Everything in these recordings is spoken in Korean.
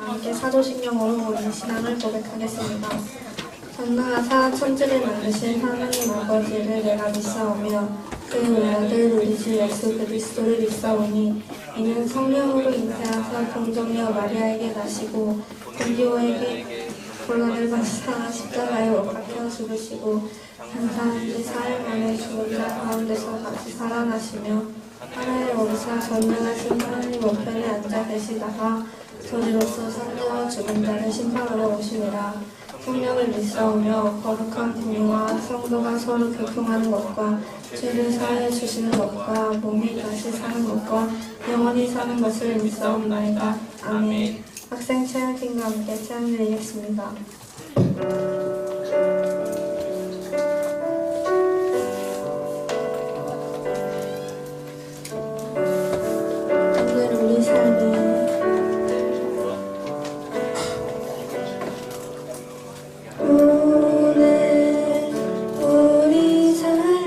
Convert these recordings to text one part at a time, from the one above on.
함께 사도신경으로 우리 신앙을 고백하겠습니다. 전능하사 천지를 만드신 하나님 아버지를 내가 믿사오며 그의 외아들 우리 주 예수 그리스도를 믿사오니 이는 성령으로 잉태하사 동정녀 마리아에게 나시고 본디오에게 곤란을 받으사 십자가에 못 박혀 죽으시고 장사한 지 4일 만에 죽은 자 가운데서 다시 살아나시며 하나의 오리사 전능하신 하나님 우편에 앉아 계시다가 저리로서 산자와 죽은 자를 심판하러 오시니라. 성령을 믿사오며 거룩한 공의와 성도가 서로 교통하는 것과 죄를 사하여 주시는 것과 몸이 다시 사는 것과 영원히 사는 것을 믿사옵나이다. 아멘. 학생 최현팀과 함께 찬양 드리겠습니다. 오늘 우리 삶에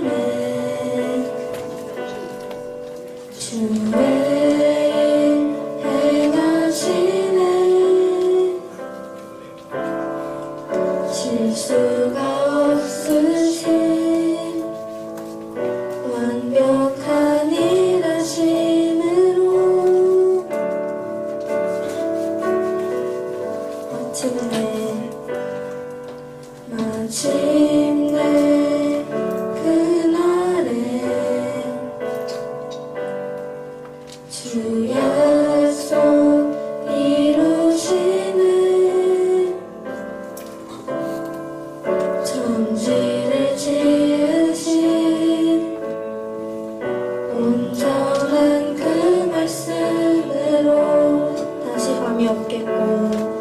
실수가 없으신 완벽한 일하심으로 마침내 그날에 주 약속 이루시는 천지를 지으신 온전한 그 말씀으로 다시 밤이 없겠고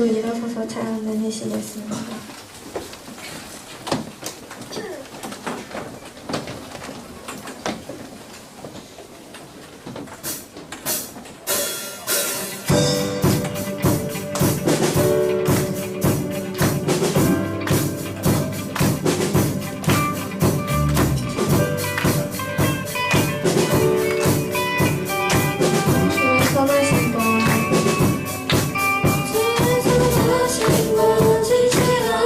모두 일어서서 찬양 드리시겠습니다. 주의 선하신 것, 주의 선하신 것 지시라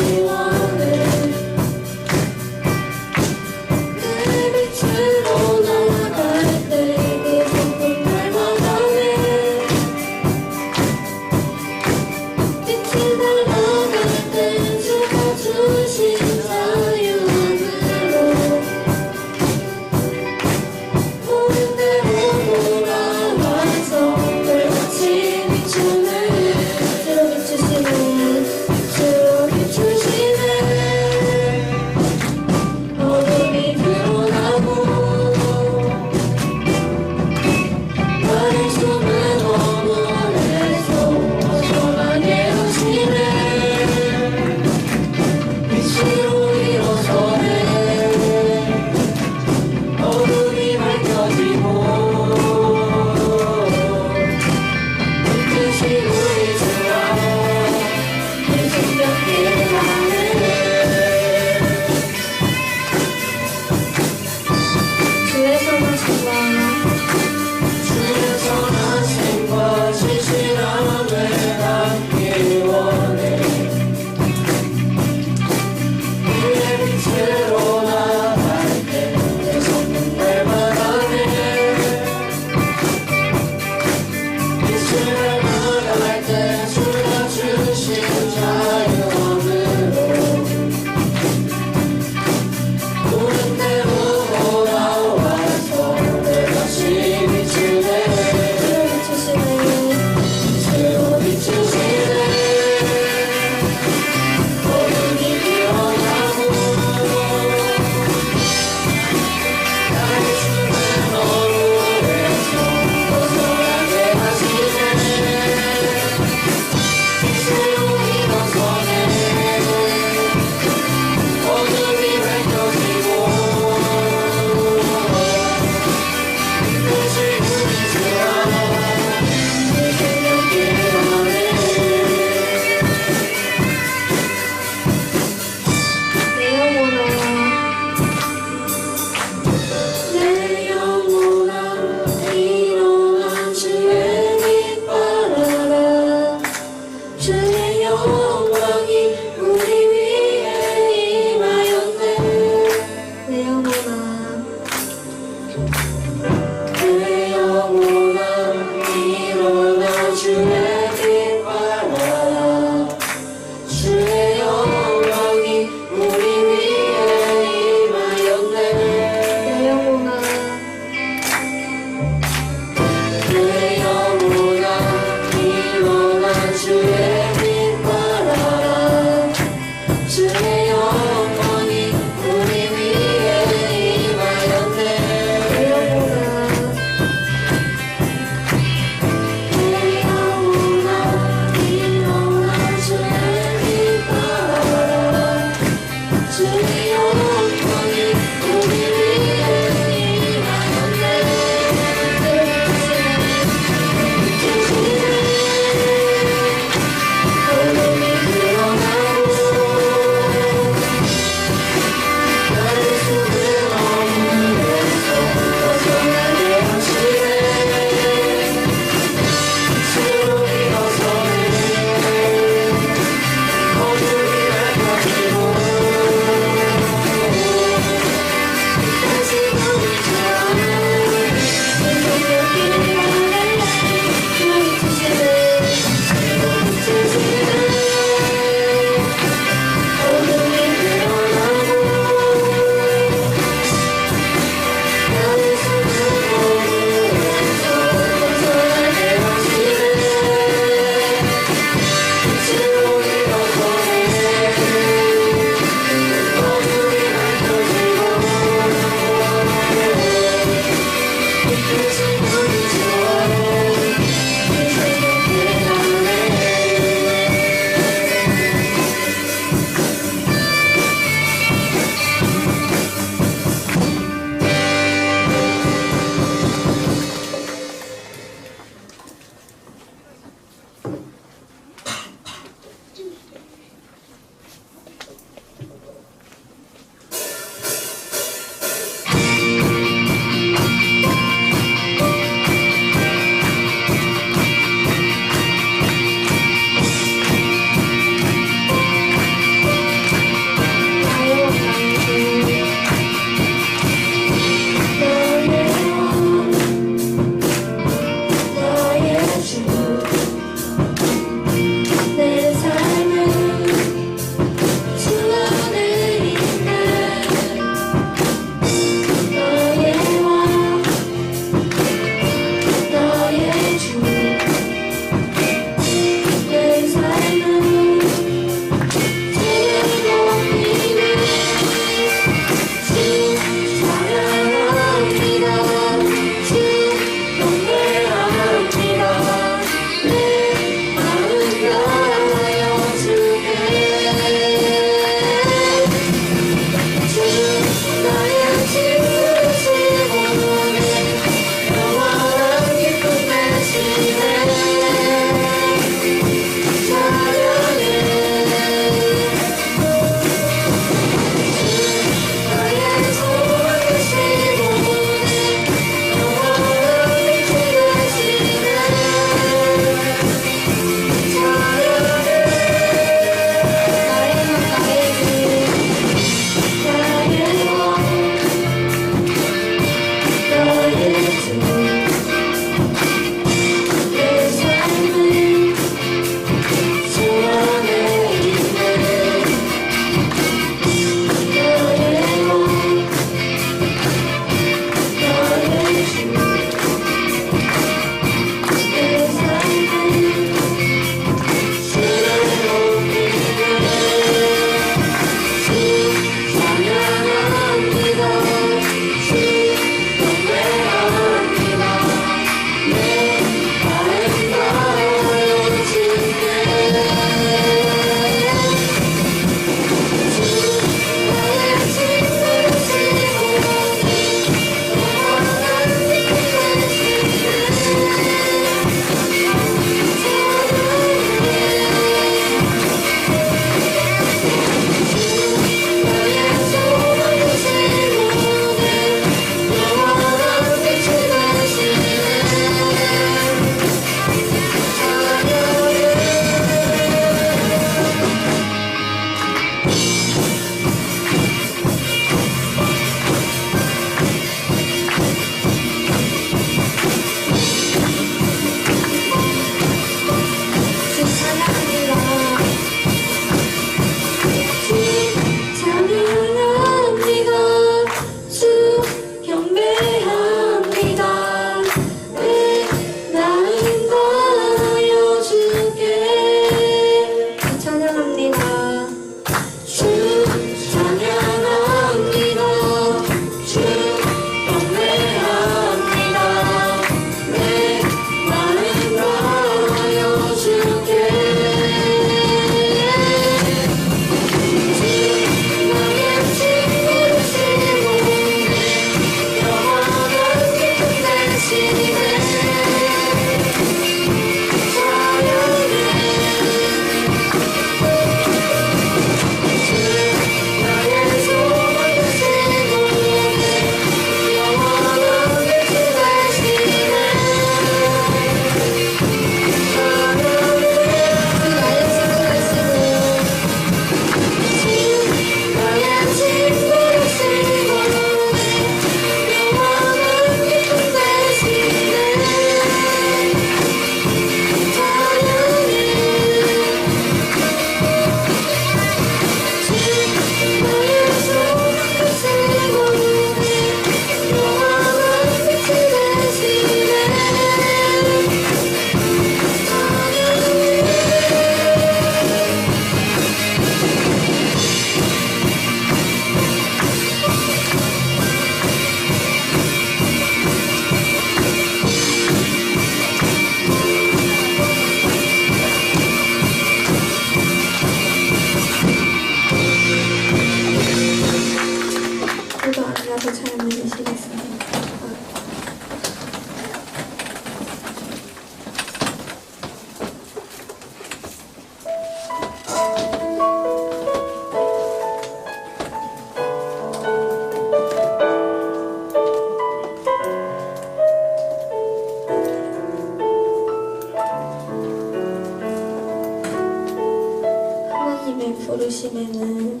부르심에는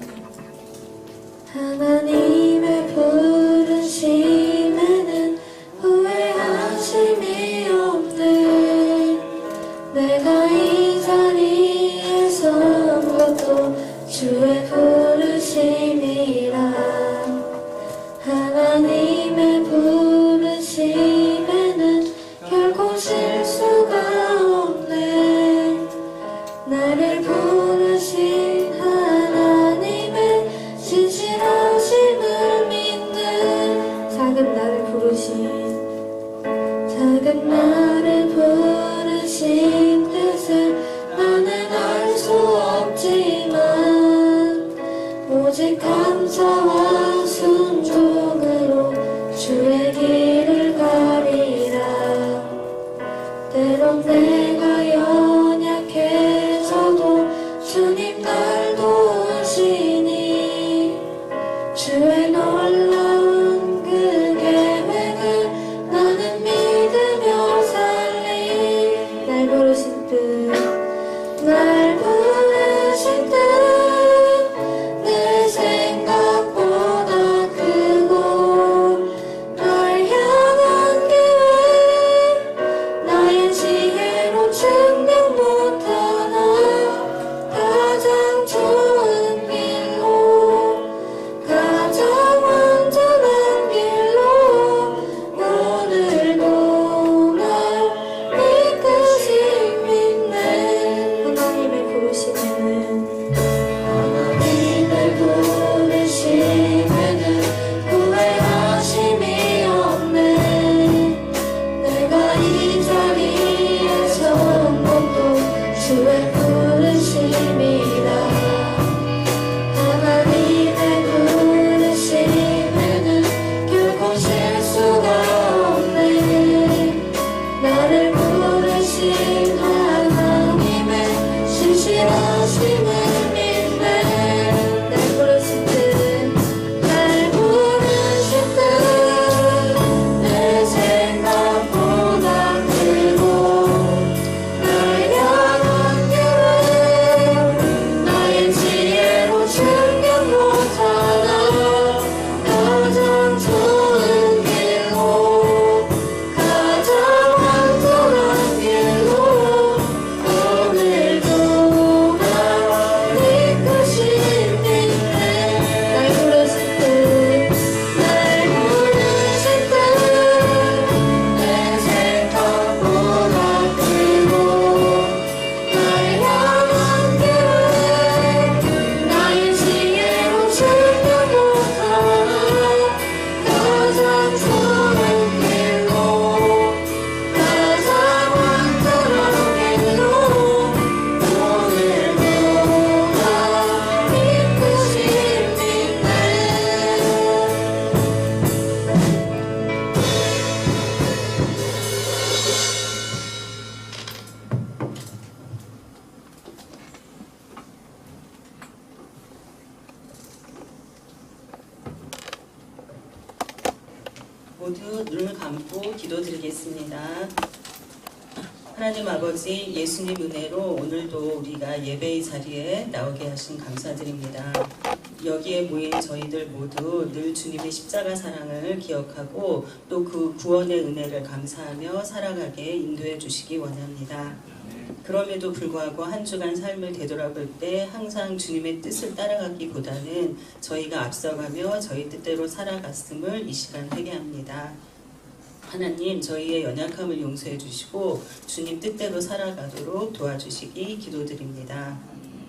하나님의 부르심에는 후회하심이 없네. 내가 이 자리에 선 것도 주의 부르심이라. 하나님의 부르심에는 결코 실수가 없네. 나를 부르신 하나님의 신실하심을 믿는 작은 나를 부르신 뜻을 나는 알 수 없지만 오직 감사와 순종으로 주의 길을 가리라. 때론 내가 연약해져도 주님 날 도우시니 주의 놀라운 그 계획을 나는 믿으며 살리. 날 부르신 뜻 내 생각보다 크고 날 향한 계획 나의 지혜로 증명 못하나 가장 좋은 길로 가장 완전한 길로 오늘도 날 이끄시 믿네. 하나님의 부르심에는 후회하심이 없네. 내가 이 자리에 선 것도 주의 부르심이라. 하나님의 부르심에는 결코 실수가 없네. 나를 부르신 하나님의 신실하심을 믿네. 날 부르신 뜻 내 생각보다 크고 날 향한 계획 나의 지혜로 증명 못하나 가장 좋은 길로 가장 완전한 길로 오늘도 날 이끄시 믿네. 날 부르신 뜻 내 생각보다 크고 날 향한 계획 나의 지혜로 증명 못하나 가장 좋은 길로 가장 완전한 길로 오늘도 날 이끄시 믿네. 모두 눈을 감고 기도드리겠습니다. 하나님 아버지, 예수님 은혜로 오늘도 우리가 예배의 자리에 나오게 하신 감사드립니다. 여기에 모인 저희들 모두 늘 주님의 십자가 사랑을 기억하고 또 그 구원의 은혜를 감사하며 살아가게 인도해 주시기 원합니다. 그럼에도 불구하고 한 주간 삶을 되돌아볼 때 항상 주님의 뜻을 따라가기보다는 저희가 앞서가며 저희 뜻대로 살아갔음을 이 시간 회개합니다. 하나님, 저희의 연약함을 용서해 주시고 주님 뜻대로 살아가도록 도와주시기 기도드립니다.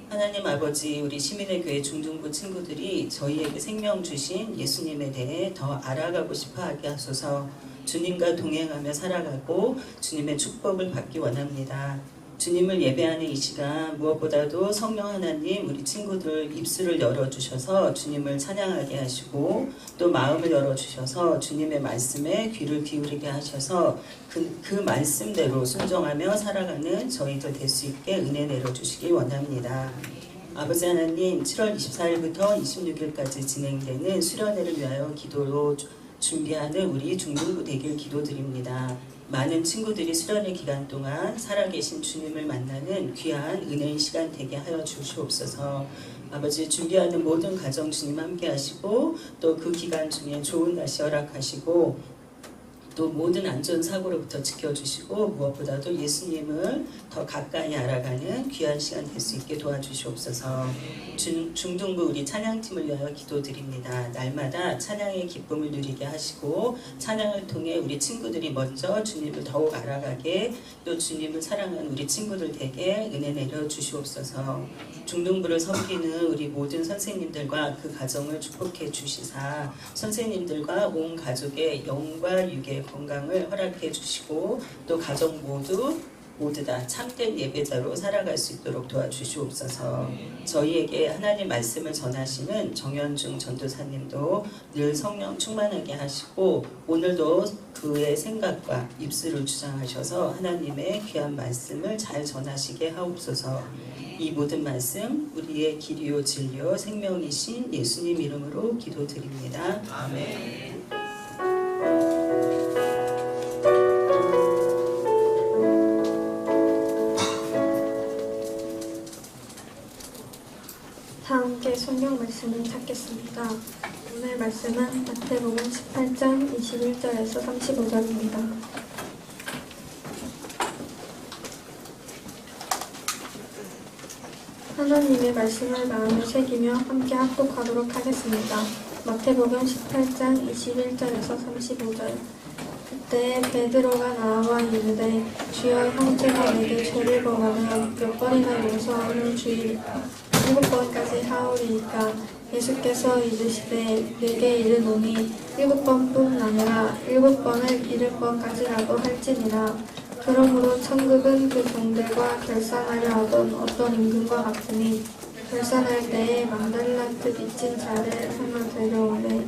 하나님 아버지, 우리 시민의 교회 중등부 친구들이 저희에게 생명 주신 예수님에 대해 더 알아가고 싶어 하게 하소서. 주님과 동행하며 살아가고 주님의 축복을 받기 원합니다. 주님을 예배하는 이 시간 무엇보다도 성령 하나님 우리 친구들 입술을 열어주셔서 주님을 찬양하게 하시고 또 마음을 열어주셔서 주님의 말씀에 귀를 기울이게 하셔서 그 말씀대로 순종하며 살아가는 저희들 될 수 있게 은혜 내려주시기 원합니다. 아버지 하나님, 7월 24일부터 26일까지 진행되는 수련회를 위하여 기도로 준비하는 우리 중등부 대길 기도드립니다. 많은 친구들이 수련회 기간 동안 살아계신 주님을 만나는 귀한 은혜의 시간 되게 하여 주시옵소서. 아버지 준비하는 모든 가정 주님 함께 하시고 또 그 기간 중에 좋은 날씨 허락하시고 또 모든 안전사고로부터 지켜주시고 무엇보다도 예수님을 더 가까이 알아가는 귀한 시간 될 수 있게 도와주시옵소서. 중등부 우리 찬양팀을 위하여 기도드립니다. 날마다 찬양의 기쁨을 누리게 하시고 찬양을 통해 우리 친구들이 먼저 주님을 더욱 알아가게 또 주님을 사랑하는 우리 친구들에게 은혜 내려 주시옵소서. 중등부를 섬기는 우리 모든 선생님들과 그 가정을 축복해 주시사 선생님들과 온 가족의 영과 육의 건강을 허락해 주시고 또 가정 모두 다 참된 예배자로 살아갈 수 있도록 도와주시옵소서. 저희에게 하나님 말씀을 전하시는 정현중 전도사님도 늘 성령 충만하게 하시고 오늘도 그의 생각과 입술을 주장하셔서 하나님의 귀한 말씀을 잘 전하시게 하옵소서. 이 모든 말씀 우리의 길이요 진리요 생명이신 예수님 이름으로 기도드립니다. 아멘. 다 함께 성경 말씀을 찾겠습니다. 오늘 말씀은 마태복음 18장 21절에서 35절입니다. 하나님의 말씀을 마음에 새기며 함께 합독하도록 하겠습니다. 마태복음 18장 21절에서 35절. 그때 베드로가 나와 이르되 주여 형제가 내게 죄를 범하면 몇 번이나 용서하는 주의 7번까지 하오리이까. 예수께서 이르시되 내게 이르노니 7번뿐 아니라 7번을 잃을 번까지라도 할지니라. 그러므로 천국은 그 종들과 결산하려 하던 어떤 임금과 같으니 결산할 때에 망달란트 빚진 자를 하나 데려오매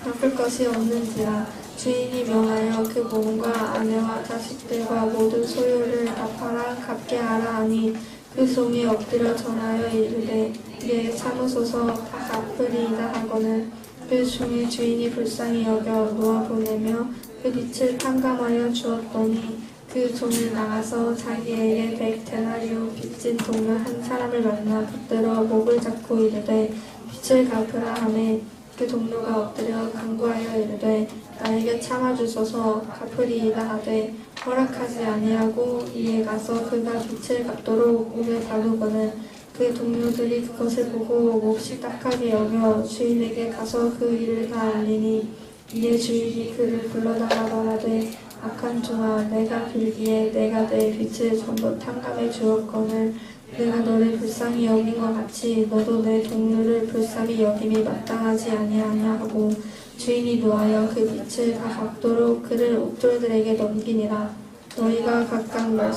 갚을 것이 없는지라. 주인이 명하여 그 몸과 아내와 자식들과 모든 소유를 갚아라 갚게 하라 하니 그 종이 엎드려 전하여 이르되 예 참으소서 다 갚으리이다 하거늘 그 종의 주인이 불쌍히 여겨 놓아보내며 그 빚을 탕감하여 주었더니 그 종이 나가서 자기에게 100데나리온 빚진 동료 한 사람을 만나 붙들어 목을 잡고 이르되 빚을 갚으라 하매 그 동료가 엎드려 간구하여 이르되 나에게 참아주소서 갚으리이다 하되 허락하지 아니하고 이에 가서 그가 빚을 갚도록 목에 다루거늘 그 동료들이 그것을 보고 몹시 딱하게 여겨 주인에게 가서 그 일을 다 알리니 이에 주인이 그를 불러다가 말하되 악한 종아 내가 빌기에 내가 내 빚을 전부 탕감해 주었거늘 내가 너를 불쌍히 여긴 것 같이 너도 내 동료를 불쌍히 여김이 마땅하지 아니하냐 하고 주인이 노하여 그 빚을 다 갚도록 그를 옥졸들에게 넘기니라. 너희가 각각 너의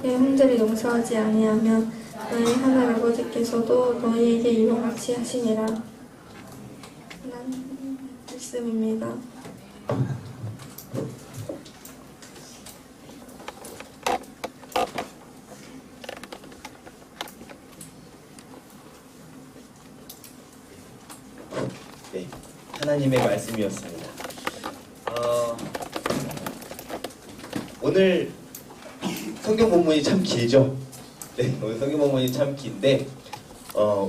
형제를 용서하지 아니하면 너희 하늘 아버지께서도 너희에게 이와 같이 하시니라. 하나님 말씀입니다. 네, 하나님의 말씀이었습니다. 오늘 성경 본문이 참 길죠? 네, 오늘 성경 본문이 참 긴데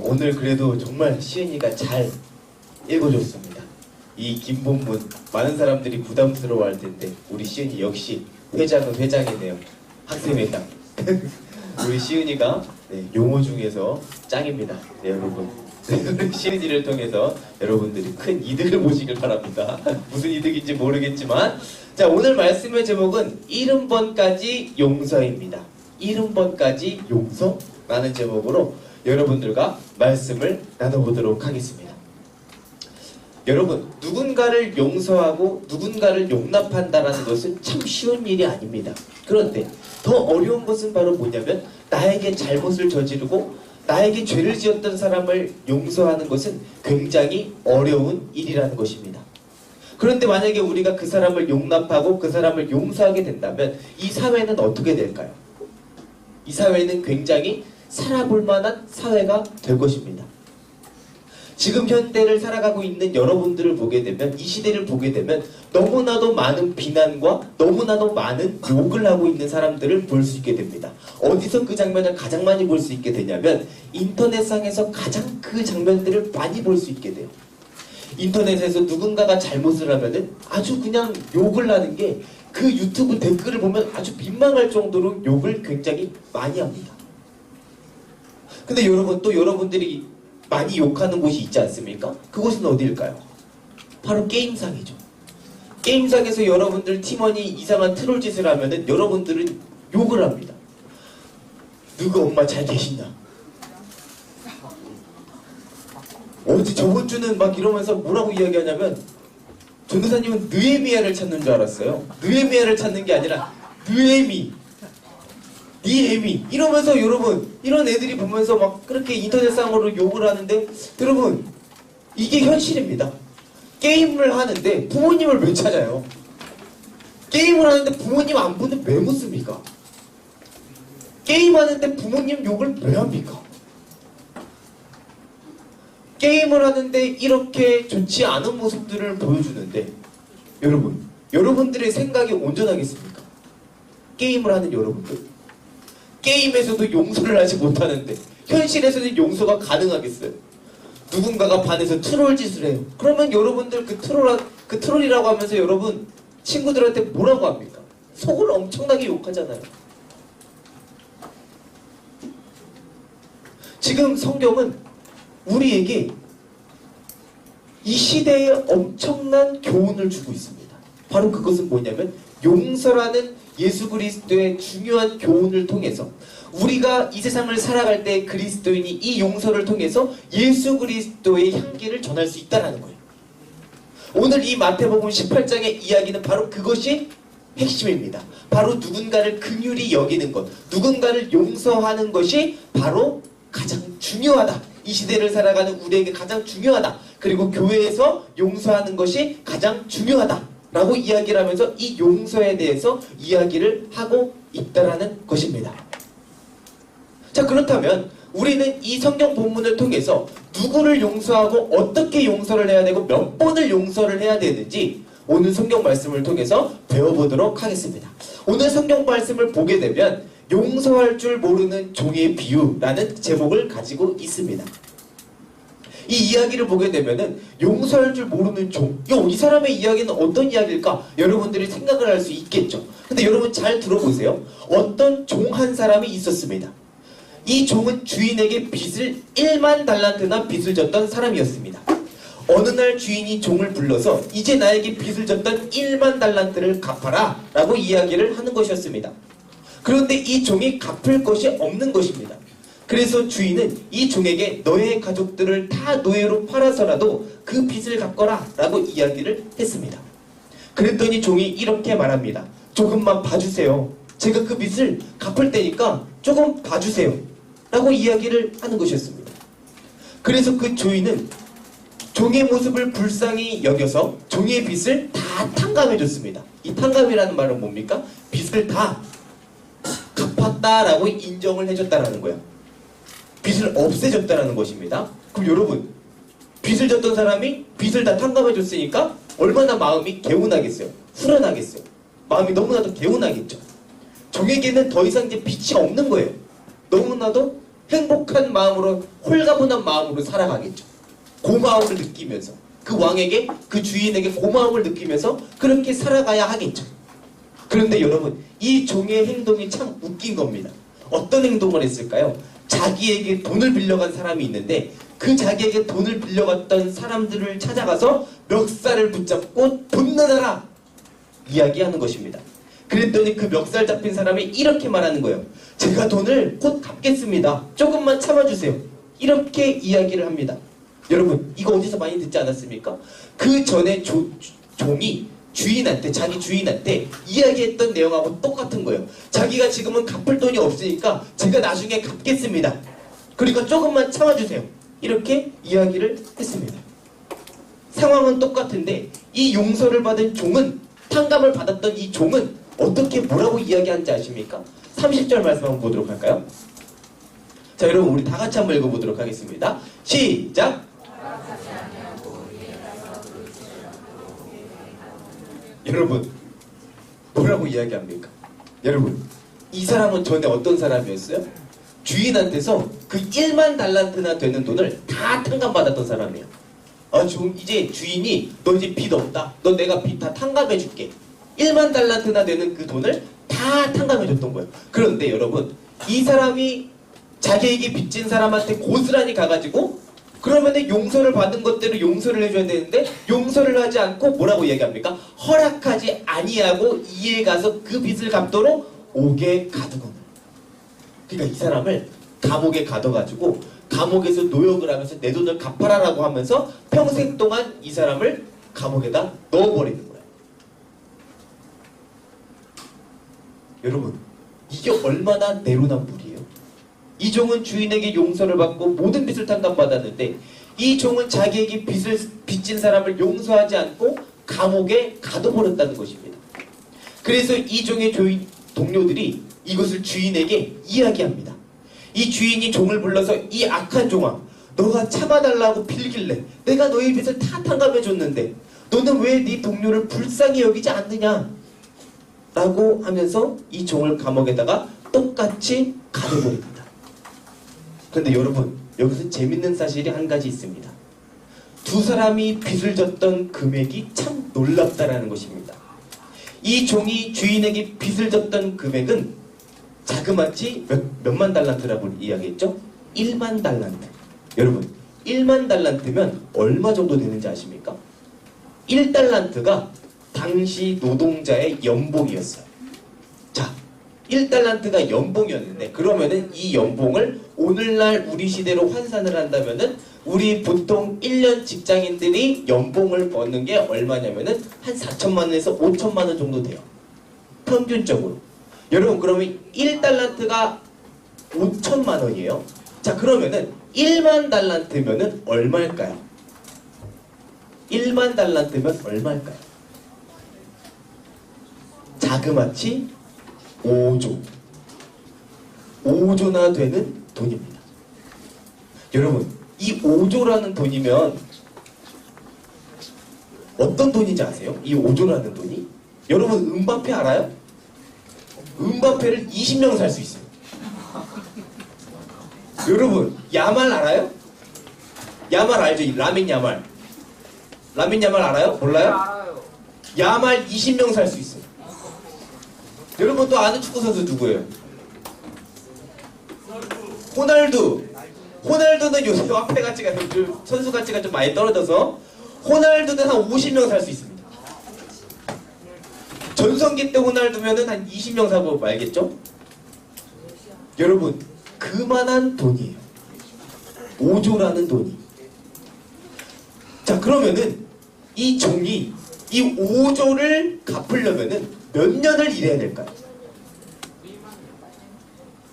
오늘 그래도 정말 시은이가 잘 읽어줬습니다. 이 긴 본문 많은 사람들이 부담스러워할 텐데 우리 시은이 역시 회장은 회장이네요. 학생회장. 우리 시은이가 용어 중에서 짱입니다. 네, 여러분. 시은이를 통해서 여러분들이 큰 이득을 보시길 바랍니다. 무슨 이득인지 모르겠지만 자, 오늘 말씀의 제목은 70번까지 용서입니다. 70번까지 용서라는 제목으로 여러분들과 말씀을 나눠보도록 하겠습니다. 여러분, 누군가를 용서하고 누군가를 용납한다는 것은 참 쉬운 일이 아닙니다. 그런데 더 어려운 것은 바로 뭐냐면 나에게 잘못을 저지르고 나에게 죄를 지었던 사람을 용서하는 것은 굉장히 어려운 일이라는 것입니다. 그런데 만약에 우리가 그 사람을 용납하고 그 사람을 용서하게 된다면 이 사회는 어떻게 될까요? 이 사회는 굉장히 살아볼 만한 사회가 될 것입니다. 지금 현대를 살아가고 있는 여러분들을 보게 되면, 이 시대를 보게 되면 너무나도 많은 비난과 너무나도 많은 욕을 하고 있는 사람들을 볼 수 있게 됩니다. 어디서 그 장면을 가장 많이 볼 수 있게 되냐면 인터넷상에서 가장 그 장면들을 많이 볼 수 있게 돼요. 인터넷에서 누군가가 잘못을 하면은 아주 그냥 욕을 하는 게, 그 유튜브 댓글을 보면 아주 민망할 정도로 욕을 굉장히 많이 합니다. 근데 여러분, 또 여러분들이 많이 욕하는 곳이 있지 않습니까? 그곳은 어디일까요? 바로 게임상이죠. 게임상에서 여러분들 팀원이 이상한 트롤 짓을 하면은 여러분들은 욕을 합니다. 누구 엄마 잘 계시냐? 어제 저번 주는 막 이러면서 뭐라고 이야기하냐면, 전도사님은 느헤미야를 찾는 줄 알았어요. 느헤미야를 찾는 게 아니라 느헤미, 니에미 이러면서, 여러분 이런 애들이 보면서 막 그렇게 인터넷상으로 욕을 하는데, 여러분 이게 현실입니다. 게임을 하는데 부모님을 왜 찾아요? 게임을 하는데 부모님 안부는 왜 묻습니까? 게임하는데 부모님 욕을 왜 합니까? 게임을 하는데 이렇게 좋지 않은 모습들을 보여주는데, 여러분들의 생각이 온전하겠습니까? 게임을 하는 여러분들, 게임에서도 용서를 하지 못하는데 현실에서는 용서가 가능하겠어요? 누군가가 반에서 트롤 짓을 해요. 그러면 여러분들 그 트롤이라고 하면서 여러분 친구들한테 뭐라고 합니까? 속을 엄청나게 욕하잖아요. 지금 성경은 우리에게 이 시대에 엄청난 교훈을 주고 있습니다. 바로 그것은 뭐냐면, 용서라는 예수 그리스도의 중요한 교훈을 통해서 우리가 이 세상을 살아갈 때 그리스도인이 이 용서를 통해서 예수 그리스도의 향기를 전할 수 있다는 거예요. 오늘 이 마태복음 18장의 이야기는 바로 그것이 핵심입니다. 바로 누군가를 긍휼히 여기는 것, 누군가를 용서하는 것이 바로 가장 중요하다. 이 시대를 살아가는 우리에게 가장 중요하다. 그리고 교회에서 용서하는 것이 가장 중요하다 라고 이야기를 하면서 이 용서에 대해서 이야기를 하고 있다라는 것입니다. 자, 그렇다면 우리는 이 성경 본문을 통해서 누구를 용서하고 어떻게 용서를 해야 되고 몇 번을 용서를 해야 되는지 오늘 성경 말씀을 통해서 배워보도록 하겠습니다. 오늘 성경 말씀을 보게 되면 용서할 줄 모르는 종의 비유라는 제목을 가지고 있습니다. 이 이야기를 보게 되면은 용서할 줄 모르는 종, 이 사람의 이야기는 어떤 이야기일까? 여러분들이 생각을 할 수 있겠죠. 근데 여러분 잘 들어보세요. 어떤 종 한 사람이 있었습니다. 이 종은 주인에게 빚을 1만 달란트나 빚을 졌던 사람이었습니다. 어느 날 주인이 종을 불러서 이제 나에게 빚을 졌던 1만 달란트를 갚아라 라고 이야기를 하는 것이었습니다. 그런데 이 종이 갚을 것이 없는 것입니다. 그래서 주인은 이 종에게 너의 가족들을 다 노예로 팔아서라도 그 빚을 갚거라 라고 이야기를 했습니다. 그랬더니 종이 이렇게 말합니다. 조금만 봐주세요. 제가 그 빚을 갚을 테니까 조금 봐주세요 라고 이야기를 하는 것이었습니다. 그래서 그 주인은 종의 모습을 불쌍히 여겨서 종의 빚을 다 탕감해줬습니다. 이 탕감이라는 말은 뭡니까? 빚을 다 갚았다라고 인정을 해줬다라는 거예요. 빚을 없애줬다라는 것입니다. 그럼 여러분, 빚을 졌던 사람이 빚을 다 탕감해줬으니까 얼마나 마음이 개운하겠어요? 후련하겠어요? 마음이 너무나도 개운하겠죠. 종에게는 더 이상 이제 빚이 없는 거예요. 너무나도 행복한 마음으로, 홀가분한 마음으로 살아가겠죠. 고마움을 느끼면서, 그 왕에게, 그 주인에게 고마움을 느끼면서 그렇게 살아가야 하겠죠. 그런데 여러분, 이 종의 행동이 참 웃긴 겁니다. 어떤 행동을 했을까요? 자기에게 돈을 빌려간 사람이 있는데 그 자기에게 돈을 빌려갔던 사람들을 찾아가서 멱살을 붙잡고 돈 내놔라 이야기하는 것입니다. 그랬더니 그 멱살 잡힌 사람이 이렇게 말하는 거예요. 제가 돈을 곧 갚겠습니다. 조금만 참아주세요. 이렇게 이야기를 합니다. 여러분, 이거 어디서 많이 듣지 않았습니까? 그 전에 종이 주인한테, 자기 주인한테 이야기했던 내용하고 똑같은 거예요. 자기가 지금은 갚을 돈이 없으니까 제가 나중에 갚겠습니다. 그러니까 조금만 참아주세요. 이렇게 이야기를 했습니다. 상황은 똑같은데 이 용서를 받은 종은, 탕감을 받았던 이 종은 어떻게 뭐라고 이야기하는지 아십니까? 30절 말씀 한번 보도록 할까요? 자, 여러분 우리 다 같이 한번 읽어보도록 하겠습니다. 시작! 여러분 뭐라고 이야기합니까? 여러분 이 사람은 전에 어떤 사람이었어요? 주인한테서 그 1만 달란트나 되는 돈을 다 탕감받았던 사람이에요. 이제 주인이 너 이제 빚 없다. 너 내가 빚 다 탕감해줄게. 1만 달란트나 되는 그 돈을 다 탕감해줬던 거예요. 그런데 여러분 이 사람이 자기에게 빚진 사람한테 고스란히 가가지고 그러면은 용서를 받은 것대로 용서를 해줘야 되는데 용서를 하지 않고 뭐라고 이야기합니까? 허락하지 아니하고 이에 가서 그 빚을 갚도록 옥에 가두거나. 그러니까 이 사람을 감옥에 가둬가지고 감옥에서 노역을 하면서 내 돈을 갚아라라고 하면서 평생 동안 이 사람을 감옥에다 넣어버리는 거예요. 여러분 이게 얼마나 내로남불이에요. 이 종은 주인에게 용서를 받고 모든 빚을 탕감받았는데 이 종은 자기에게 빚진 사람을 용서하지 않고 감옥에 가둬버렸다는 것입니다. 그래서 이 종의 동료들이 이것을 주인에게 이야기합니다. 이 주인이 종을 불러서 이 악한 종아, 너가 참아달라고 빌길래 내가 너의 빚을 다 탕감해줬는데 너는 왜 네 동료를 불쌍히 여기지 않느냐? 라고 하면서 이 종을 감옥에다가 똑같이 가둬버립니다. 그런데 여러분 여기서 재밌는 사실이 한 가지 있습니다. 두 사람이 빚을 졌던 금액이 참 놀랍다라는 것입니다. 이 종이 주인에게 빚을 졌던 금액은 자그마치 몇만 달란트라고 이야기했죠? 1만 달란트. 여러분 1만 달란트면 얼마 정도 되는지 아십니까? 1달란트가 당시 노동자의 연봉이었어요. 자, 1달란트가 연봉이었는데 그러면은 이 연봉을 오늘날 우리 시대로 환산을 한다면은 우리 보통 1년 직장인들이 연봉을 버는 게 얼마냐면은 한 4천만 원에서 5천만 원 정도 돼요. 평균적으로. 여러분 그러면 1달란트가 5천만 원이에요. 자 그러면은 1만 달란트면은 얼마일까요? 1만 달란트면 얼마일까요? 자그마치 5조나 되는 돈입니다. 여러분 이 5조라는 돈이면 어떤 돈인지 아세요? 이 5조라는 돈이? 여러분 음바페 알아요? 음바페를 20명 살 수 있어요. 여러분 야말 알아요? 야말 알죠? 라민 야말. 라민 야말 알아요? 몰라요? 알아요. 야말 20명 살 수 있어요. 여러분 또 아는 축구선수 누구예요? 호날두는 요새 화폐 가치가 선수 가치가 좀 많이 떨어져서 호날두는 한 50명 살 수 있습니다. 전성기 때 호날두면은 한 20명 사고 말겠죠? 여러분 그만한 돈이에요. 5조라는 돈이. 자 그러면은 이 종이 이 5조를 갚으려면은 몇 년을 일해야 될까요?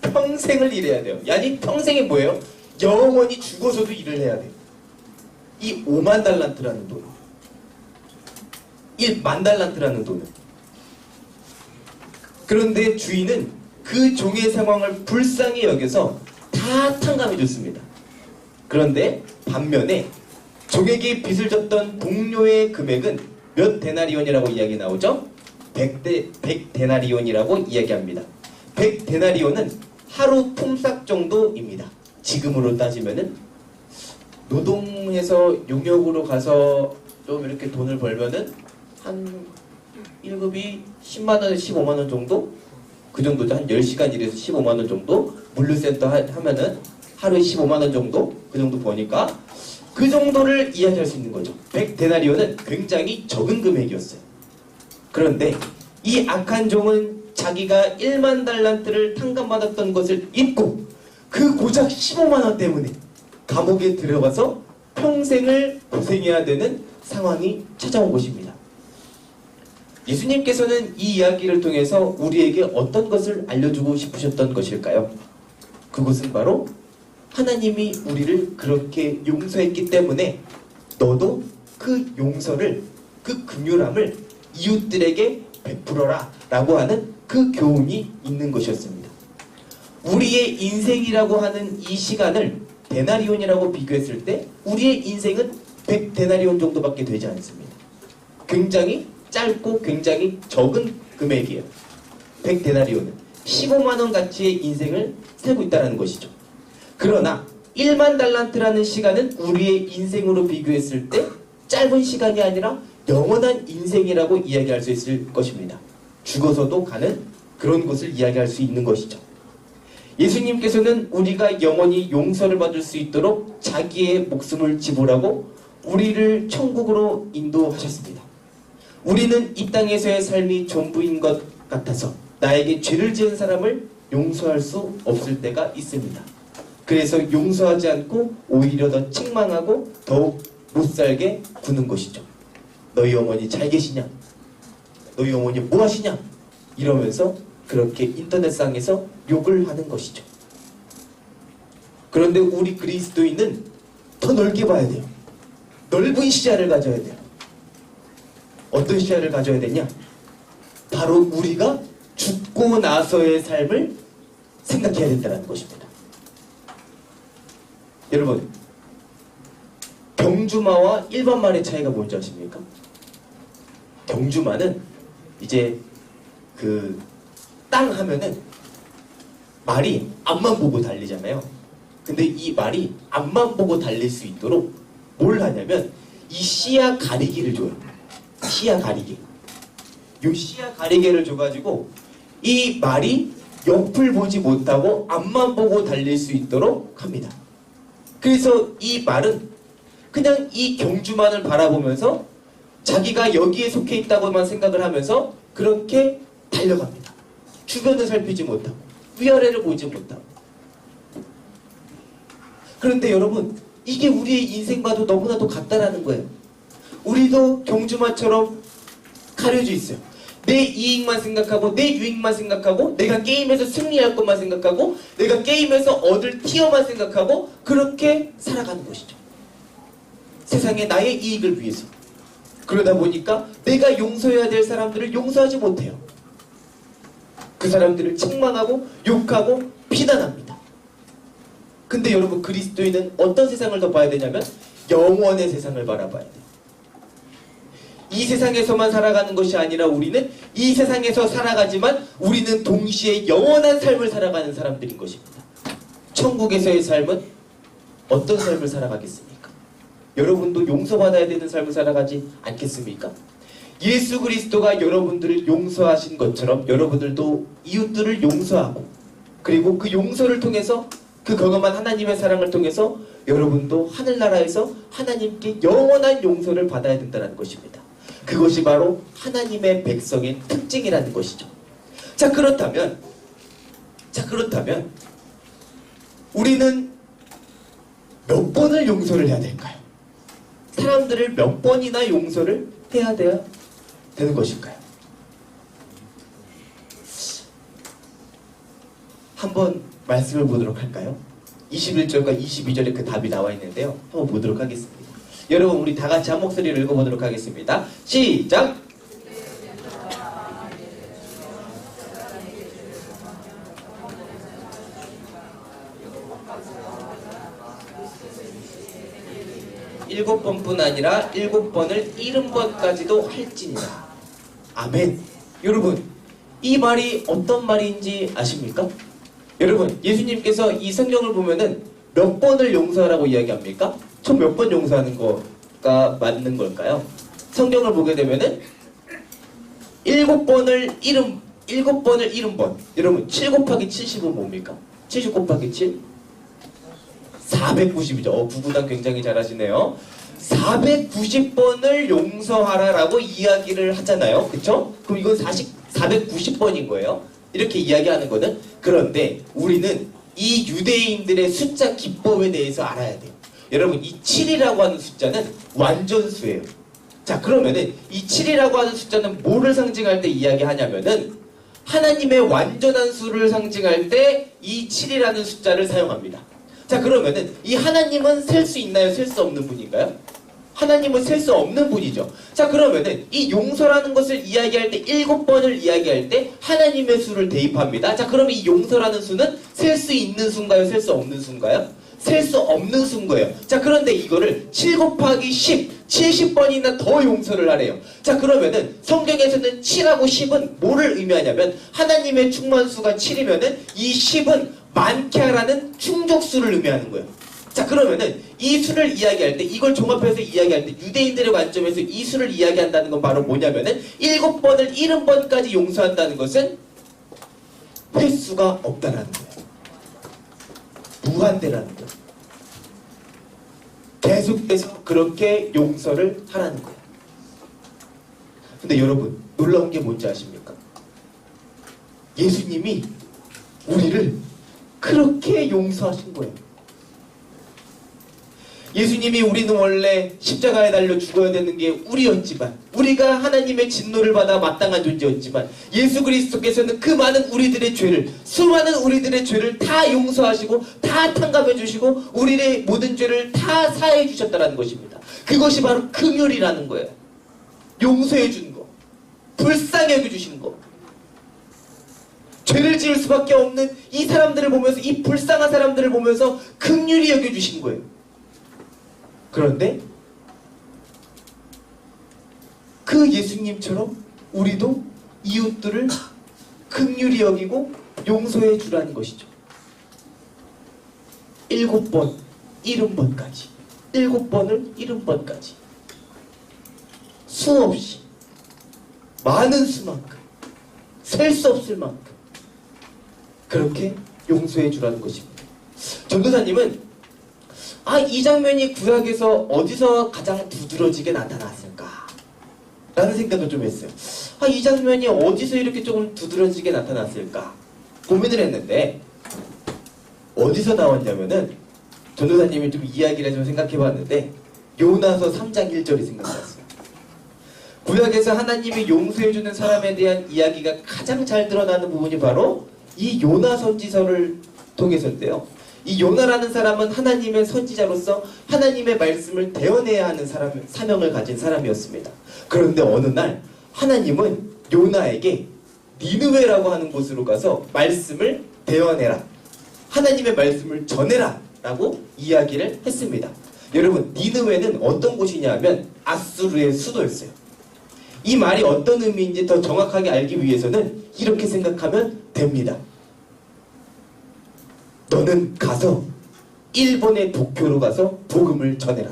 평생을 일해야 돼요. 아니 평생이 뭐예요? 영원히 죽어서도 일을 해야 돼요. 이 5만 달란트라는 돈, 1만 달란트라는 돈을. 그런데 주인은 그 종의 상황을 불쌍히 여겨서 다 탕감해 줬습니다. 그런데 반면에 종에게 빚을 졌던 동료의 금액은 몇 데나리온이라고 이야기 나오죠? 100데나리온이라고 이야기합니다. 100데나리온은 하루 품삯 정도입니다. 지금으로 따지면은 노동해서 용역으로 가서 좀 이렇게 돈을 벌면은 한 1급이 10만원, 15만원 정도? 그 정도죠. 한 10시간 일해서 15만원 정도? 물류센터 하면은 하루에 15만원 정도? 그 정도 버니까 그 정도를 이야기할 수 있는 거죠. 100데나리온은 굉장히 적은 금액이었어요. 그런데 이 악한 종은 자기가 1만 달란트를 탕감받았던 것을 잊고 그 고작 15만원 때문에 감옥에 들어가서 평생을 고생해야 되는 상황이 찾아온 것입니다. 예수님께서는 이 이야기를 통해서 우리에게 어떤 것을 알려주고 싶으셨던 것일까요? 그것은 바로 하나님이 우리를 그렇게 용서했기 때문에 너도 그 용서를, 그 긍휼함을 이웃들에게 베풀어라 라고 하는 그 교훈이 있는 것이었습니다. 우리의 인생이라고 하는 이 시간을 데나리온이라고 비교했을 때 우리의 인생은 100데나리온 정도밖에 되지 않습니다. 굉장히 짧고 굉장히 적은 금액이에요. 100데나리온은 15만 원 가치의 인생을 살고 있다는 것이죠. 그러나 1만 달란트라는 시간은 우리의 인생으로 비교했을 때 짧은 시간이 아니라 영원한 인생이라고 이야기할 수 있을 것입니다. 죽어서도 가는 그런 것을 이야기할 수 있는 것이죠. 예수님께서는 우리가 영원히 용서를 받을 수 있도록 자기의 목숨을 지불하고 우리를 천국으로 인도하셨습니다. 우리는 이 땅에서의 삶이 전부인 것 같아서 나에게 죄를 지은 사람을 용서할 수 없을 때가 있습니다. 그래서 용서하지 않고 오히려 더 책망하고 더욱 못살게 구는 것이죠. 너희 어머니 잘 계시냐? 너희 어머니 뭐 하시냐? 이러면서 그렇게 인터넷상에서 욕을 하는 것이죠. 그런데 우리 그리스도인은 더 넓게 봐야 돼요. 넓은 시야를 가져야 돼요. 어떤 시야를 가져야 되냐? 바로 우리가 죽고 나서의 삶을 생각해야 된다는 것입니다. 여러분, 경주마와 일반 말의 차이가 뭔지 아십니까? 경주마는 이제 그 땅 하면은 말이 앞만 보고 달리잖아요. 근데 이 말이 앞만 보고 달릴 수 있도록 뭘 하냐면 이 시야 가리기를 줘요. 시야 가리기. 이 시야 가리개를 줘가지고 이 말이 옆을 보지 못하고 앞만 보고 달릴 수 있도록 합니다. 그래서 이 말은 그냥 이 경주만을 바라보면서 자기가 여기에 속해 있다고만 생각을 하면서 그렇게 달려갑니다. 주변을 살피지 못하고 위아래를 보지 못하고. 그런데 여러분, 이게 우리의 인생과도 너무나도 같다라는 거예요. 우리도 경주마처럼 가려져 있어요. 내 이익만 생각하고 내 유익만 생각하고 내가 게임에서 승리할 것만 생각하고 내가 게임에서 얻을 티어만 생각하고 그렇게 살아가는 것이죠. 세상에 나의 이익을 위해서. 그러다 보니까 내가 용서해야 될 사람들을 용서하지 못해요. 그 사람들을 책망하고 욕하고 비난합니다. 근데 여러분, 그리스도인은 어떤 세상을 더 봐야 되냐면 영원의 세상을 바라봐야 돼요. 이 세상에서만 살아가는 것이 아니라 우리는 이 세상에서 살아가지만 우리는 동시에 영원한 삶을 살아가는 사람들인 것입니다. 천국에서의 삶은 어떤 삶을 살아가겠습니까? 여러분도 용서받아야 되는 삶을 살아가지 않겠습니까? 예수 그리스도가 여러분들을 용서하신 것처럼 여러분들도 이웃들을 용서하고 그리고 그 용서를 통해서 그 경험한 하나님의 사랑을 통해서 여러분도 하늘나라에서 하나님께 영원한 용서를 받아야 된다는 것입니다. 그것이 바로 하나님의 백성의 특징이라는 것이죠. 자, 그렇다면 우리는 몇 번을 용서를 해야 될까요? 사람들을 몇 번이나 용서를 해야 되는 것일까요? 한번 말씀을 보도록 할까요? 21절과 22절에 그 답이 나와 있는데요. 한번 보도록 하겠습니다. 여러분, 우리 다 같이 한 목소리로 읽어보도록 하겠습니다. 시작! 일곱 번뿐 아니라 7번을 70번까지도 할지니라. 아멘. 여러분, 이 말이 어떤 말인지 아십니까? 여러분, 예수님께서 이 성경을 보면은 몇 번을 용서하라고 이야기합니까? 총 몇 번 용서하는 거가 맞는 걸까요? 성경을 보게 되면은 7번을 70번. 여러분, 7 곱하기 70은 뭡니까? 70 곱하기 7? 490이죠. 부부단 굉장히 잘하시네요. 490번을 용서하라라고 이야기를 하잖아요. 그쵸? 그럼 이건 490번인 거예요. 이렇게 이야기하는 거는. 그런데 우리는 이 유대인들의 숫자 기법에 대해서 알아야 돼요. 여러분, 이 7이라고 하는 숫자는 완전수예요. 자, 그러면은 이 7이라고 하는 숫자는 뭐를 상징할 때 이야기하냐면은 하나님의 완전한 수를 상징할 때 이 7이라는 숫자를 사용합니다. 자, 그러면은 이 하나님은 셀 수 있나요? 셀 수 없는 분인가요? 하나님은 셀 수 없는 분이죠. 자, 그러면은 이 용서라는 것을 이야기할 때 7번을 이야기할 때 하나님의 수를 대입합니다. 자, 그러면 이 용서라는 수는 셀 수 있는 수인가요? 셀 수 없는 수인가요? 셀 수 없는 수인 거예요. 자, 그런데 이거를 7 곱하기 10, 70번이나 더 용서를 하래요. 자, 그러면은 성경에서는 7하고 10은 뭐를 의미하냐면 하나님의 충만수가 7이면은 이 10은 많게 하라는 충족수를 의미하는 거예요. 자, 그러면은 이 수를 이야기할 때, 이걸 종합해서 이야기할 때 유대인들의 관점에서 이 수를 이야기한다는 건 바로 뭐냐면은 7번을 70번까지 용서한다는 것은 횟수가 없다라는 거예요. 무한대라는 거예요. 계속해서 그렇게 용서를 하라는 거예요. 근데 여러분, 놀라운 게 뭔지 아십니까? 예수님이 우리를 그렇게 용서하신 거예요. 예수님이 우리는 원래 십자가에 달려 죽어야 되는 게 우리였지만, 우리가 하나님의 진노를 받아 마땅한 존재였지만, 예수 그리스도께서는 그 많은 우리들의 죄를, 수많은 우리들의 죄를 다 용서하시고 다 탕감해 주시고 우리의 모든 죄를 다 사해 주셨다는 것입니다. 그것이 바로 긍휼이라는 거예요. 용서해 준 거, 불쌍히 여겨 주신 거. 죄를 지을 수밖에 없는 이 사람들을 보면서, 이 불쌍한 사람들을 보면서 긍휼히 여겨 주신 거예요. 그런데 그 예수님처럼 우리도 이웃들을 긍휼히 여기고 용서해 주라는 것이죠. 7번, 70번까지. 7번을 70번까지. 수없이, 많은 수만큼, 셀 수 없을 만큼 그렇게 용서해 주라는 것입니다. 전도사님은 이 장면이 구약에서 어디서 가장 두드러지게 나타났을까? 라는 생각을 좀 했어요. 이 장면이 어디서 이렇게 조금 두드러지게 나타났을까? 고민을 했는데, 어디서 나왔냐면은, 전도사님이 좀 이야기를 좀 생각해 봤는데, 요나서 3장 1절이 생각났어요. 구약에서 하나님이 용서해주는 사람에 대한 이야기가 가장 잘 드러나는 부분이 바로 이 요나 선지서를 통해서인데요. 이 요나라는 사람은 하나님의 선지자로서 하나님의 말씀을 대언해야 하는 사명을 가진 사람이었습니다. 그런데 어느 날 하나님은 요나에게 니느웨라고 하는 곳으로 가서 말씀을 대언해라, 하나님의 말씀을 전해라 라고 이야기를 했습니다. 여러분, 니느웨는 어떤 곳이냐 하면 아수르의 수도였어요. 이 말이 어떤 의미인지 더 정확하게 알기 위해서는 이렇게 생각하면 됩니다. 너는 가서 일본의 도쿄로 가서 복음을 전해라.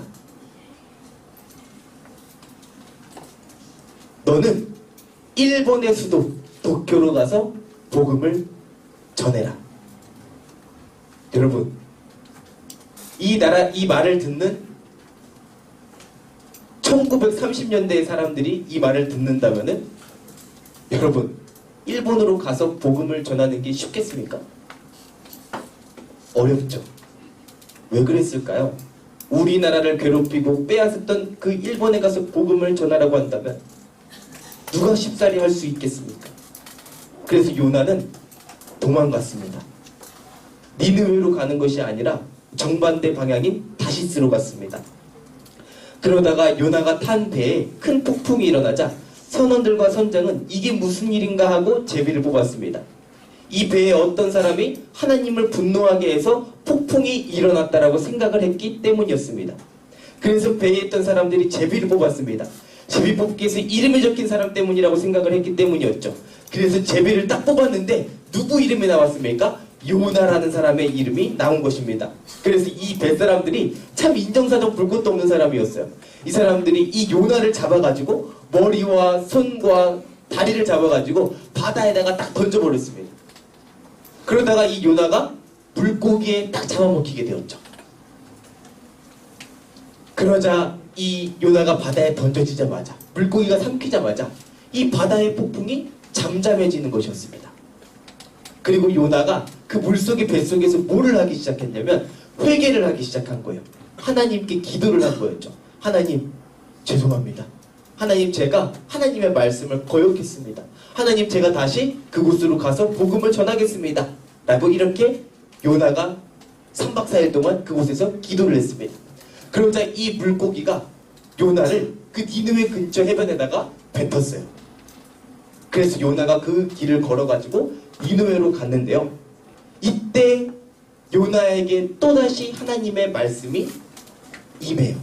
너는 일본의 수도 도쿄로 가서 복음을 전해라. 여러분, 이 말을 듣는 1930년대의 사람들이 이 말을 듣는다면은, 여러분, 일본으로 가서 복음을 전하는 게 쉽겠습니까? 어렵죠. 왜 그랬을까요? 우리나라를 괴롭히고 빼앗았던 그 일본에 가서 복음을 전하라고 한다면 누가 쉽사리 할 수 있겠습니까? 그래서 요나는 도망갔습니다. 니느웨로 가는 것이 아니라 정반대 방향인 다시스로 갔습니다. 그러다가 요나가 탄 배에 큰 폭풍이 일어나자 선원들과 선장은 이게 무슨 일인가 하고 제비를 뽑았습니다. 이 배에 어떤 사람이 하나님을 분노하게 해서 폭풍이 일어났다라고 생각을 했기 때문이었습니다. 그래서 배에 있던 사람들이 제비를 뽑았습니다. 제비 뽑기에서 이름이 적힌 사람 때문이라고 생각을 했기 때문이었죠. 그래서 제비를 딱 뽑았는데 누구 이름이 나왔습니까? 요나라는 사람의 이름이 나온 것입니다. 그래서 이 뱃사람들이 참 인정사정 볼 것도 없는 사람이었어요. 이 사람들이 이 요나를 잡아가지고 머리와 손과 다리를 잡아가지고 바다에다가 딱 던져버렸습니다. 그러다가 이 요나가 물고기에 딱 잡아먹히게 되었죠. 그러자 이 요나가 바다에 던져지자마자, 물고기가 삼키자마자 이 바다의 폭풍이 잠잠해지는 것이었습니다. 그리고 요나가 그 물속의 뱃속에서 뭐를 하기 시작했냐면 회개를 하기 시작한 거예요. 하나님께 기도를 한 거였죠. 하나님, 죄송합니다. 하나님, 제가 하나님의 말씀을 거역했습니다. 하나님, 제가 다시 그곳으로 가서 복음을 전하겠습니다. 라고 이렇게 요나가 3박 4일 동안 그곳에서 기도를 했습니다. 그러자 이 물고기가 요나를 그 니느웨 근처 해변에다가 뱉었어요. 그래서 요나가 그 길을 걸어가지고 니느웨로 갔는데요. 이때 요나에게 또다시 하나님의 말씀이 임해요.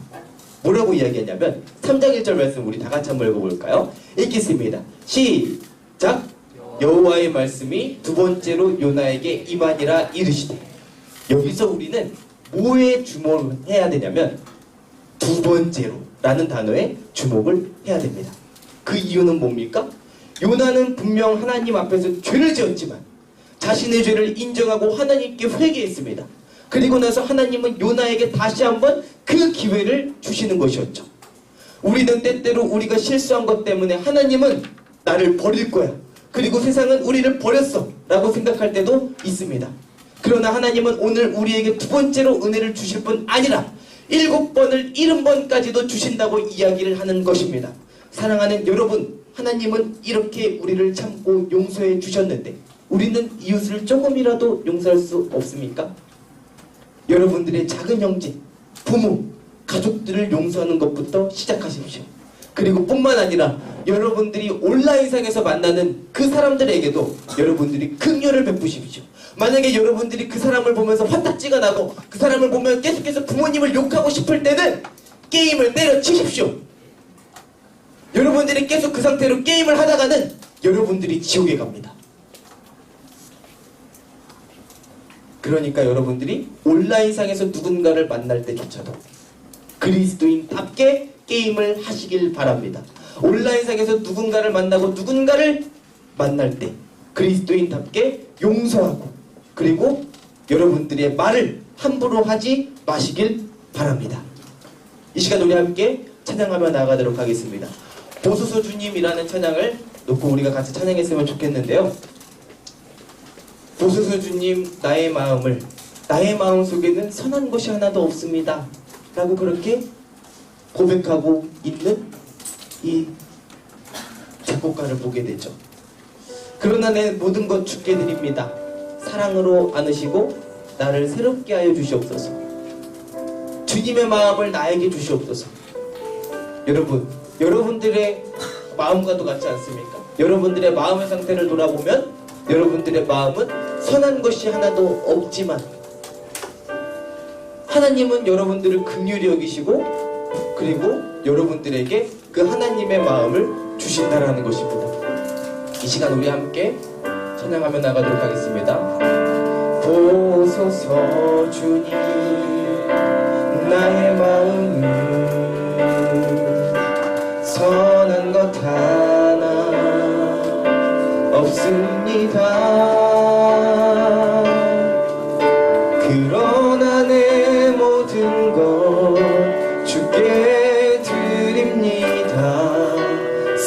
뭐라고 이야기했냐면 3장 1절 말씀 우리 다 같이 한번 읽어볼까요? 읽겠습니다. 시작. 여호와의 말씀이 두 번째로 요나에게 임하니라 이르시되. 여기서 우리는 뭐에 주목을 해야 되냐면 두 번째로 라는 단어에 주목을 해야 됩니다. 그 이유는 뭡니까? 요나는 분명 하나님 앞에서 죄를 지었지만 자신의 죄를 인정하고 하나님께 회개했습니다. 그리고 나서 하나님은 요나에게 다시 한번 그 기회를 주시는 것이었죠. 우리는 때때로 우리가 실수한 것 때문에 하나님은 나를 버릴 거야, 그리고 세상은 우리를 버렸어 라고 생각할 때도 있습니다. 그러나 하나님은 오늘 우리에게 두 번째로 은혜를 주실 뿐 아니라 7번을 70번까지도 주신다고 이야기를 하는 것입니다. 사랑하는 여러분, 하나님은 이렇게 우리를 참고 용서해 주셨는데 우리는 이웃을 조금이라도 용서할 수 없습니까? 여러분들의 작은 형제, 부모, 가족들을 용서하는 것부터 시작하십시오. 그리고 뿐만 아니라 여러분들이 온라인상에서 만나는 그 사람들에게도 여러분들이 긍휼을 베푸십시오. 만약에 여러분들이 그 사람을 보면서 화딱지가 나고 그 사람을 보면 계속해서 부모님을 욕하고 싶을 때는 게임을 때려치십시오. 여러분들이 계속 그 상태로 게임을 하다가는 여러분들이 지옥에 갑니다. 그러니까 여러분들이 온라인상에서 누군가를 만날 때조차도 그리스도인답게 게임을 하시길 바랍니다. 온라인상에서 누군가를 만나고 누군가를 만날 때 그리스도인답게 용서하고, 그리고 여러분들의 말을 함부로 하지 마시길 바랍니다. 이 시간 우리 함께 찬양하며 나아가도록 하겠습니다. 보소서 주님이라는 찬양을 놓고 우리가 같이 찬양했으면 좋겠는데요. 보소서 주님, 나의 마음 속에는 선한 것이 하나도 없습니다 라고 그렇게 고백하고 있는 이 작곡가를 보게 되죠. 그러나 내 모든 것 주께 드립니다. 사랑으로 안으시고 나를 새롭게 하여 주시옵소서. 주님의 마음을 나에게 주시옵소서. 여러분, 여러분들의 마음과도 같지 않습니까? 여러분들의 마음의 상태를 돌아보면 여러분들의 마음은 선한 것이 하나도 없지만 하나님은 여러분들을 긍휼히 여기시고, 그리고 여러분들에게 그 하나님의 마음을 주신다라는 것입니다. 이 시간 우리 함께 찬양하며 나가도록 하겠습니다. 보소서 주님, 나의 마음은 선한 것 하나 없습니다. 그러나 내 모든 것 주께 드립니다.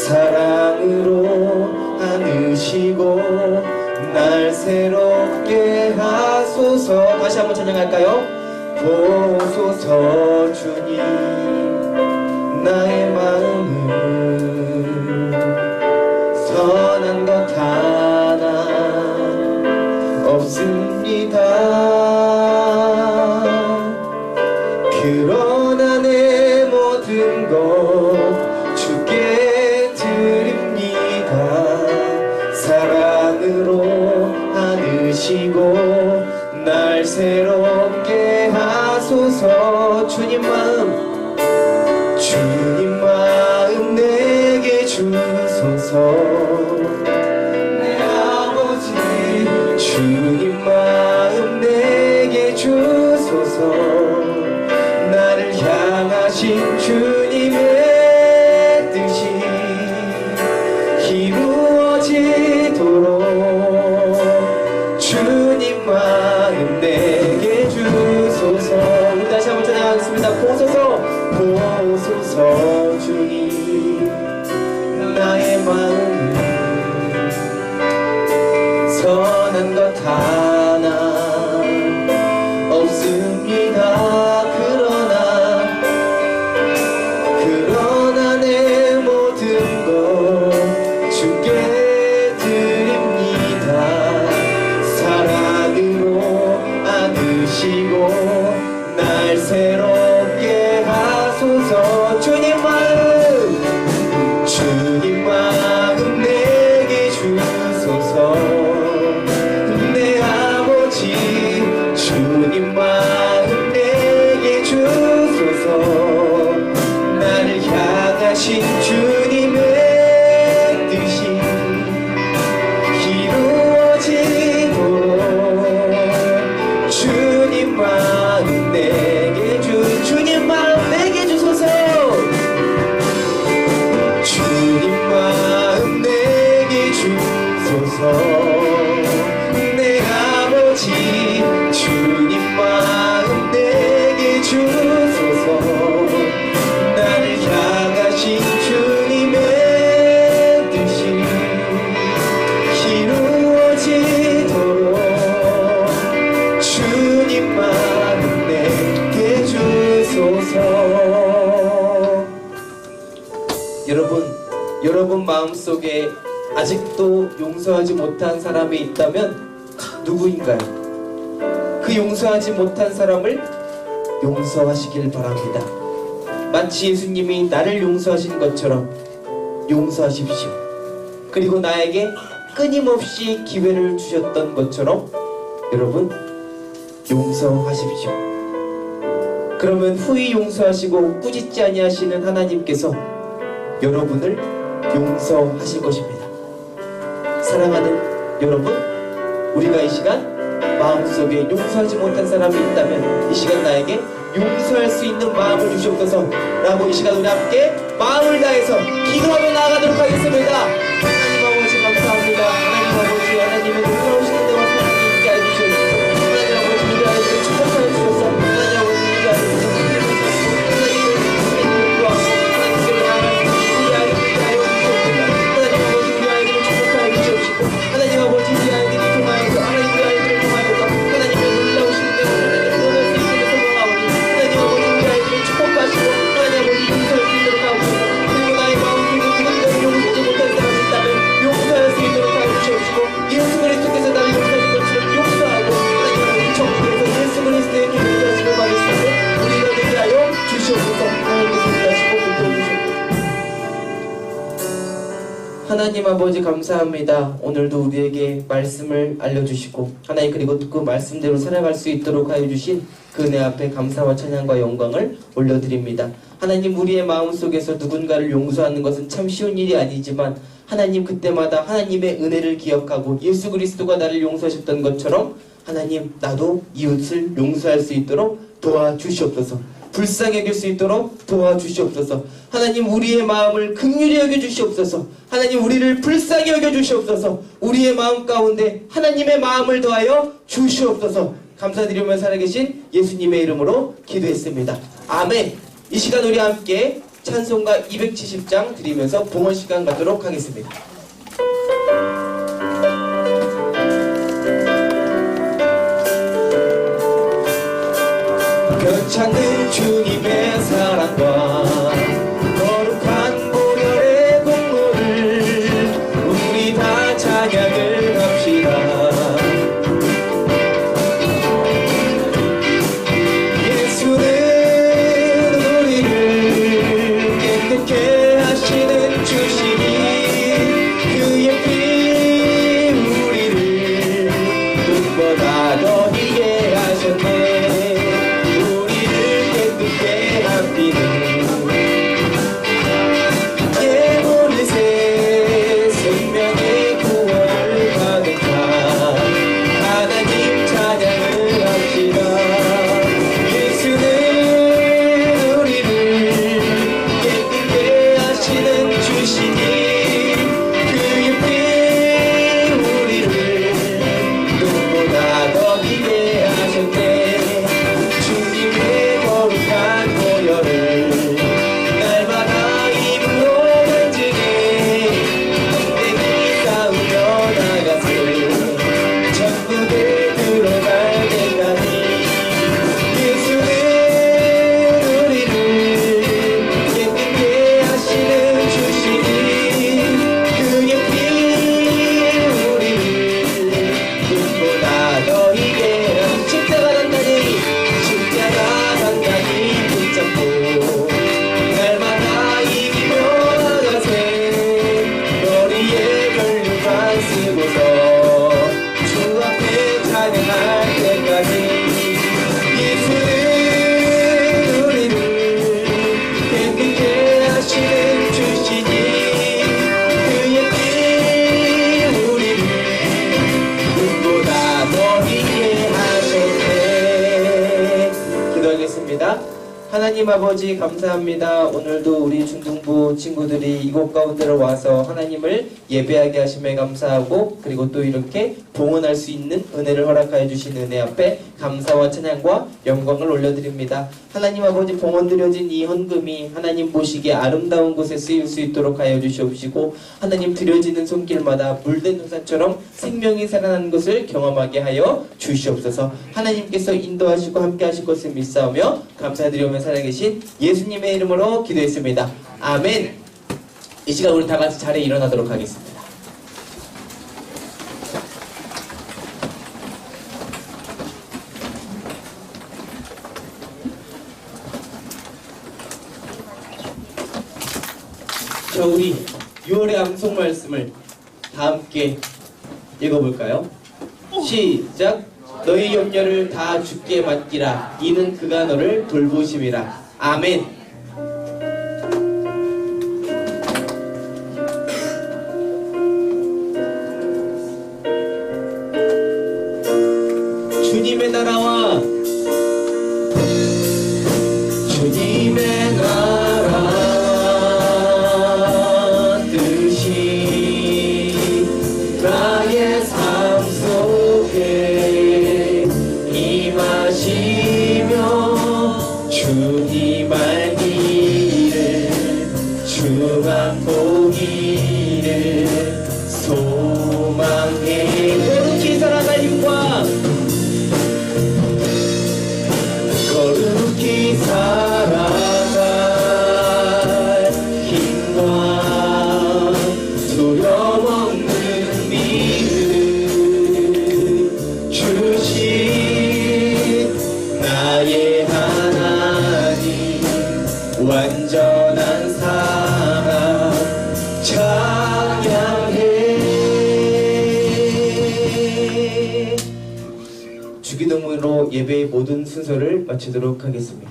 사랑으로 안으시고 날 새롭게 하소서. 다시 한번 찬양할까요? 보소서 주님, 나의 마음은 선한 것 하나 없습니다. 그러나 내 모든 것 주께 드립니다. 사랑으로 안으시고 날 새롭게 하소서. 주님 마음 내게 주소서. 내 아버지, 주님 마음 내게 주소서. 나를 향하신 주님의 뜻이 이루어지도록 주님 마음 내게 주소서. 우리 다시 한번 찬양하겠습니다. 보소서 주님, 나의 마음은 선한 것 하나 없습니다. 그러나 내 모든 것 주께 드립니다. 사랑으로 안으시고 날 새롭게 하소서. 주님 마음 내게 주소서. 내 오직 주님 마음 내게 주소서. 나를 향하신 주님의 뜻이 이루어지도록 주님 마음 내게 주소서. 여러분 마음속에 아직도 용서하지 못한 사람이 있다면 누구인가요? 그 용서하지 못한 사람을 용서하시길 바랍니다. 마치 예수님이 나를 용서하신 것처럼 용서하십시오. 그리고 나에게 끊임없이 기회를 주셨던 것처럼 여러분 용서하십시오. 그러면 후히 용서하시고 꾸짖지 아니하시는 하나님께서 여러분을 용서하실 것입니다. 사랑하는 여러분, 우리가 이 시간 마음속에 용서하지 못한 사람이 있다면 이 시간 나에게 용서할 수 있는 마음을 주시옵소서 라고 이 시간 우리 함께 마음을 다해서 기도하며 나아가도록 하겠습니다. 하나님 아버지 감사합니다. 하나님 아버지, 하나님의 놀라우시는 데와 사랑이 있게 해주시옵소서. 하나님 아버지, 우리 아이들을 축복하여 주셔서 하나님 아버지, 우리 아이들을 하나님 아버지, 우리 아이들이 통하여서 하나님 우리 아이들을 통하여서 하나님의 놀라우신 대로 하나님 떠날 수 있도록 소망하오니 하나님 아버지, 우리 아이들을 축복하시고 하나님 아버지 용서할 수 있도록 하옵소서. 그리고 나의 마음속에 누군가를 용서하지 못한 사람이 있다면 용서할 수 있도록 하여 주시옵시고 예수 그리스도께서 나를 용서하신 것처럼 용서하고 하나님 아버지 천국에서 예수 그리스도의 기름을 하시고 받을 수 있도록 우리가 되게 하여 주시옵소서. 하나님께서 일하시고 붙어주시옵소서. 하나님 아버지 감사합니다. 오늘도 우리에게 말씀을 알려주시고 하나님 그리고 그 말씀대로 살아갈 수 있도록 하여 주신 그 은혜 앞에 감사와 찬양과 영광을 올려드립니다. 하나님, 우리의 마음속에서 누군가를 용서하는 것은 참 쉬운 일이 아니지만 하나님 그때마다 하나님의 은혜를 기억하고 예수 그리스도가 나를 용서하셨던 것처럼 하나님 나도 이웃을 용서할 수 있도록 도와주시옵소서. 불쌍히 여길 수 있도록 도와주시옵소서. 하나님, 우리의 마음을 긍휼히 여겨주시옵소서. 하나님, 우리를 불쌍히 여겨주시옵소서. 우리의 마음 가운데 하나님의 마음을 더하여 주시옵소서. 감사드리며 살아계신 예수님의 이름으로 기도했습니다. 아멘. 이 시간 우리 함께 찬송가 270장 드리면서 봉헌 시간 갖도록 하겠습니다. 변찮는 주님의 사랑과 거룩한 보혈의 공로를 우리 다 찬양을 합시다. 예수는 우리를 깨끗게 하시는 주시니 그의 피 우리를 눈보다 더 희게 하셨네. 하나님 아버지 감사합니다. 오늘도 우리 중등부 친구들이 이곳 가운데로 와서 하나님을 예배하게 하심에 감사하고, 그리고 또 이렇게 봉헌할 수 있는 은혜를 허락하여 주신 은혜 앞에 감사와 찬양과 영광을 올려드립니다. 하나님 아버지, 봉헌 드려진 이 헌금이 하나님 보시기에 아름다운 곳에 쓰일 수 있도록 하여 주시옵시고, 하나님 드려지는 손길마다 물된 호사처럼 생명이 살아나는 것을 경험하게 하여 주시옵소서. 하나님께서 인도하시고 함께 하실 것을 믿사오며 감사드리며 살아계신 예수님의 이름으로 기도했습니다. 아멘. 이 시간 우리 다 같이 자리에 일어나도록 하겠습니다. 자, 우리 6월의 암송 말씀을 다 함께 읽어볼까요? 시작. 너희 염려를 다 주께 맡기라. 이는 그가 너를 돌보심이라. 아멘. 주님의 나라와 주님의 나라와 뜻이 나의 삶 속에 임하시며 주님 알기를 주만 보기를 소망해. 거룩히 살아갈 힘과 거룩히 살아갈 힘과 두려움 없는 믿음 주신 나의 하나님, 완전한 사랑 찬양해. 주기도문으로 예배의 모든 순서를 마치도록 하겠습니다.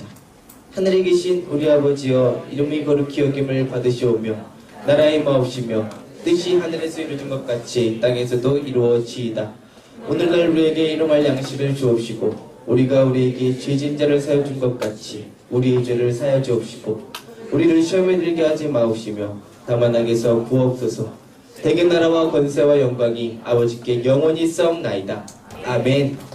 하늘에 계신 우리 아버지여, 이름이 거룩히 여김을 받으시오며 나라의 마옵시며 뜻이 하늘에서 이루어진 것 같이 땅에서도 이루어지이다. 오늘날 우리에게 일용할 양식을 주옵시고, 우리가 우리에게 죄진 자를 사여 준 것 같이 우리의 죄를 사여 주옵시고, 우리를 시험에 들게 하지 마옵시며 다만 악에서 구하옵소서. 대개 나라와 권세와 영광이 아버지께 영원히 싸움나이다. 아멘.